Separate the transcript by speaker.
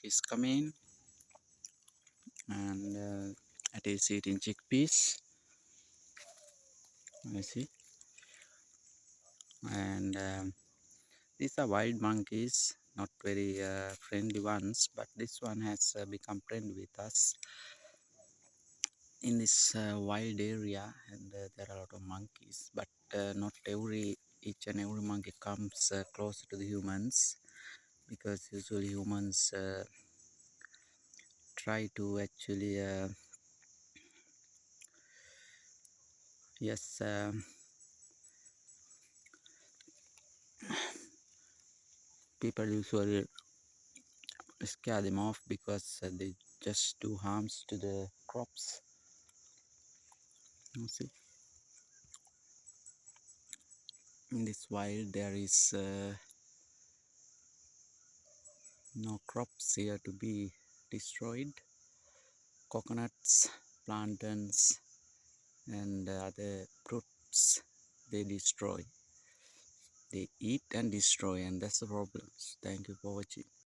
Speaker 1: monkeys come in, and it is eating chickpeas. I see. And these are wild monkeys, not very friendly ones, but this one has become friendly with us in this wild area. And there are a lot of monkeys, but not each and every monkey comes closer to the humans, because usually humans try to actually yes people usually scare them off, because they just do harms to the crops. You see, in this wild there is no crops here to be destroyed. Coconuts, plantains, and other fruits, they destroy. They eat and destroy, and that's the problem. Thank you for watching.